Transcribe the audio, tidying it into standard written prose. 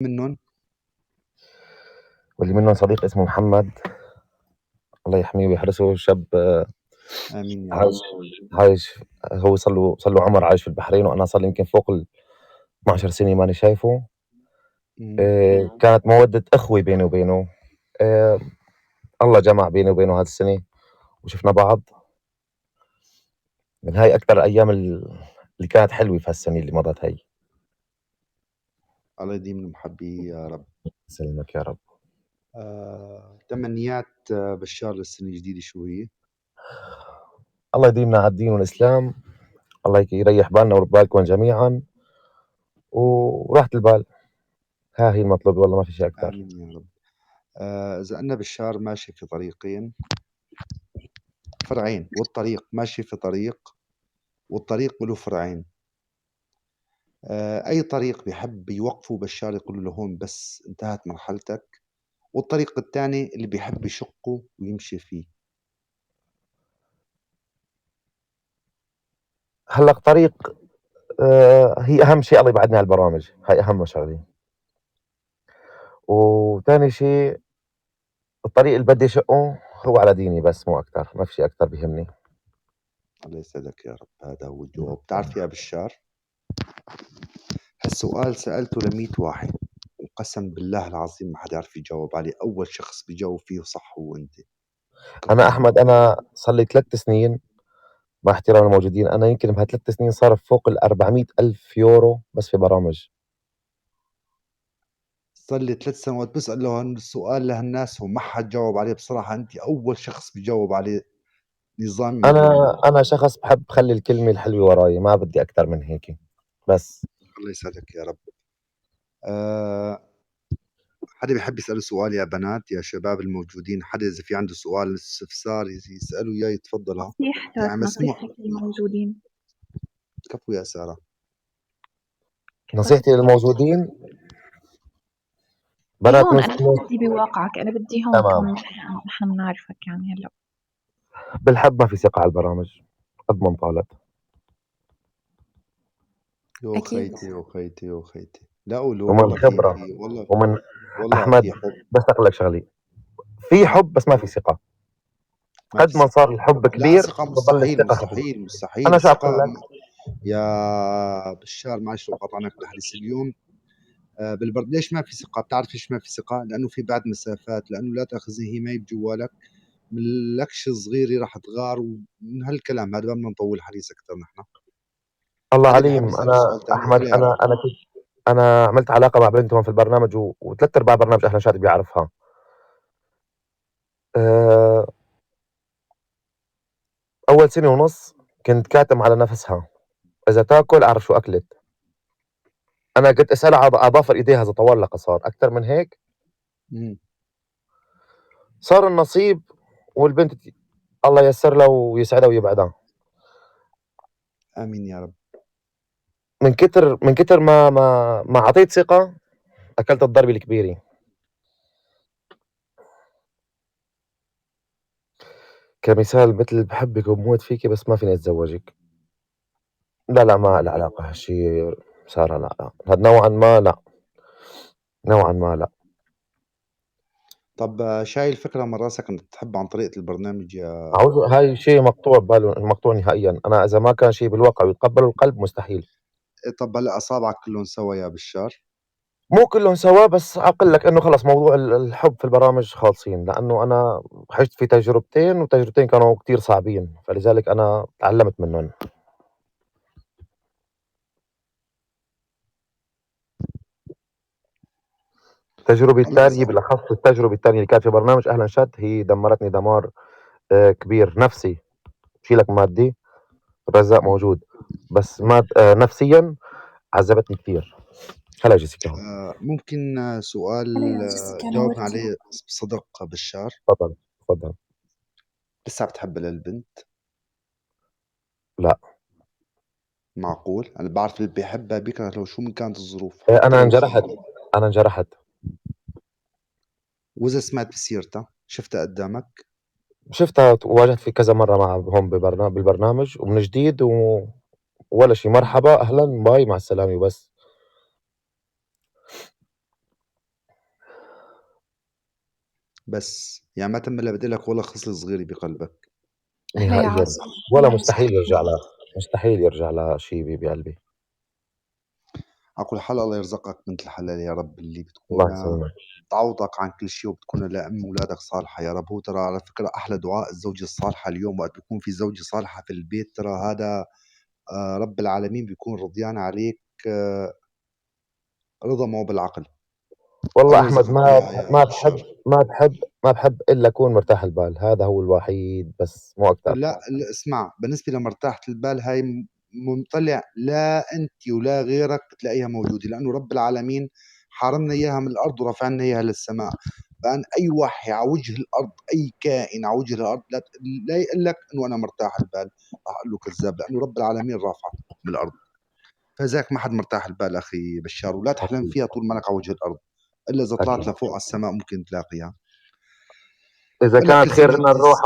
منّن؟ واللي منهم صديق اسمه محمد، الله يحميه ويحرسه، شاب آمين يا رب. عايش عايش هو صار له عمر عايش في البحرين، وأنا صار لي يمكن فوق 12 سنة ماني شايفه. إمم. كانت مودة أخوة بيني وبينه. آآ الله جمع بيني وبينه هذه السنة وشفنا بعض. من هاي أكتر الأيام اللي كانت حلوة في هالسنة اللي مضت هي. الله يديم المحبّي يا رب. يسلمك يا رب. تمنيات بشّار للسنة الجديدة شو هي؟ الله يديمنا على الدين والإسلام، الله يريح بالنا وبالكم جميعًا وراحة البال. ها هي المطلوب، والله ما في شي أكتر. آمين يا رب. إذا أنا بشّار ماشي في طريقين فرعين، والطريق ماشي في طريق، والطريق له فرعين. أي طريق بيحب يوقفه بشّار يقول له هون بس انتهت مرحلتك، والطريق التاني اللي بيحب يشقّه ويمشي فيه. هلأ طريق، هي أهم شي الله يبعدنا عن البرامج، هاي أهم شغلة. وتاني شي الطريق اللي بدي أشقه هو على ديني بس، مو أكتر، ما في شي أكتر بيهمني. الله يسعدك يا رب، هذا هو الجواب. بتعرف يا بشّار، هالسؤال سألته ل100 واحد، وقسم بالله العظيم ما حدا يعرف يجاوب عليه، أول شخص بيجاوب فيه صح هو أنت. أنا كفو. أحمد، أنا صار لي 3 سنين، مع احترام الموجودين، أنا يمكن بها3 سنين صارف فوق ال400,000 يورو بس في برامج. صار لي 3 سنوات باسأل السؤال لهالناس وما حد جاوب عليه بصراحة، أنت أول شخص بيجاوب عليه نظامي أنا ومنطقي. أنا شخص باحب خلّي الكلمة الحلوة وراي، ما بدي أكتر من هيك، بس. الله يسعدك يا رب. آآ حدا بيحب يسأله سؤال يا بنات، يا شباب الموجودين، حدا إذا في عنده سؤال استفسار يسأله إياه يتفضّل. يعني مسموح. نصيحتك للموجودين. كفو يا سارة. نصيحتي للموجودين، بنات هون أنا ما مسلمة. بدي بواقعك، أنا بدي هون تمام. كون نحن بنعرفك يعني هلأ. بالحب ما في ثقة على البرامج قد ما انطالت. يا أكيد. خيتي، يا خيتي، يا خيتي. لا قولوا ومن والله في خبرة في والله ومن والله أحمد، في حُب. بس أقول لك شغلة، في حب بس ما في ثقة. ما في قد ما ثقة. صار الحب لأ كبير ثقة بتضل مستحيل، الثقة خفيفة. مستحيل، مستحيل أنا شو أقول الثقة لك؟ يا بشار معلش لو قاطعناك بالحديث اليوم. ليش ما في ثقة؟ بتعرف ليش ما في ثقة؟ لأنه في بعد مسافات، لأنه لا تأخذني هي ما بجوالك، من لكش صغيرة راح تغار، ومن هالكلام هذا ما بدنا نطوّل الحديث أكتر نحن. الله حدا بيحب عليم. يسأله أنا سؤال تاني أحمد، خلّيه أنا يعرف. أنا كنت أنا عملت علاقة مع بنت هون في البرنامج، وثلاث أرباع برنامج أهلا شادي بيعرفها. أه... أول سنة ونص كنت كاتم على نفسها، إذا تاكل أعرف شو أكلت. أنا كنت أسألها على أظافر إيديها إذا طول لها قصار، أكتر من هيك. إمم. صار النصيب، والبنت الله ييسر لها ويسعدها ويبعدها. آمين يا رب. من كتر ما عطيت ثقة أكلت الضربة الكبيرة. كمثال مثل باحبِك وباموت فيكِ بس ما فيني أتزوجِك. لا، لا، ما له علاقة هالشي سارة، لا، لا، هاد نوعًا ما لأ، نوعًا ما لأ. طَب شايل الفكرة من راسك إنك تحب عن طريقة البرنامج يا هاي شي مقطوع نهائيًا. أنا إذا ما كان شي بالواقع ويتقبّله القلب مستحيل. طَب هلأ أصابعك كلّن سوا يا بشار؟ مو كلّن سوا، بس أقول لك إنه خلص موضوع الحب في البرامج خالصين، لإنه أنا عِشت في تجربتين، وتجربتين كانوا كتير صعبين، فلذلك أنا اتعلّمت منّن. التجربة الله التانية يسعدك. بالأخص، التجربة التانية اللي كانت في برنامج أهلًا شاد، هي دمّرتني دمار كبير نفسي. شيلك مادي، الرزاق إمم. موجود، بس ماد نفسيًا عذّبتني كتير. هلا جيسيكا هون. ممكن سؤال هلا يا جيسيكا، تجاوبني نورتينا. عليه بصدق بشار؟ اتفضل، اتفضل. لسه بتحب للبنت؟ لأ. معقول؟ أنا باعرف اللي بيحبها بيكره لو شو من كانت الظروف حتى أنا لو انجرحت، أنا انجرحت. وإذا سمعت بسيرتها، شُفتها قدّامك؟ شُفتها وواجهت في كذا مرّة مع هون بالبرنامج ومن جديد، ولا شي، مرحبا، أهلًا، باي، مع السلامة وبس. بس، يعني ما تم إلا بدي لك ولا خصلة صغيرة بقلبك. هلا يا نهائيًا، عاصم، ولا الله مستحيل يصحّك. مستحيل يرجع لشي بقلبي. على كل حال الله يرزقك بنت الحلال يا رب اللي الله بتكون يسلمك. تعوضك عن كل شي وبتكون لأم ولادك صالحة يا رب. هو ترى على فكرة أحلى دعاء الزوجة الصالحة اليوم وقت بيكون في زوجة صالحة في البيت، ترى هذا رب العالمين بيكون رضيان عليك رضا ما هو بالعقل. والله الله أحمد يرزقك إياها يا بشار. ما باحب إلا أكون مرتاح البال، هذا هو الوحيد بس مو أكتر. لأ اسمع، بالنسبة لمرتاحة البال هاي مُنطلع لا أنتِ ولا غيرك بتلاقيها موجودة، لإنه رب العالمين حارمنا إياها من الأرض ورفع لنا إياها للسماء. فأن أي وحي على وجه الأرض، أي كائن على وجه الأرض لا يقول لك إنه أنا مرتاح البال، راح أقول له كذاب، لإنه رب العالمين رافعك من الأرض. فلذلك ما حد مرتاح البال أخي بشار، ولا تحلم أكيد، فيها طول ما إنك على وجه الأرض، إلا إذا طلعت أكيد. لفوق على السماء ممكن تلاقيها. إذا باقول لك كانت كل خير سنة إلنا وأنتِ نروح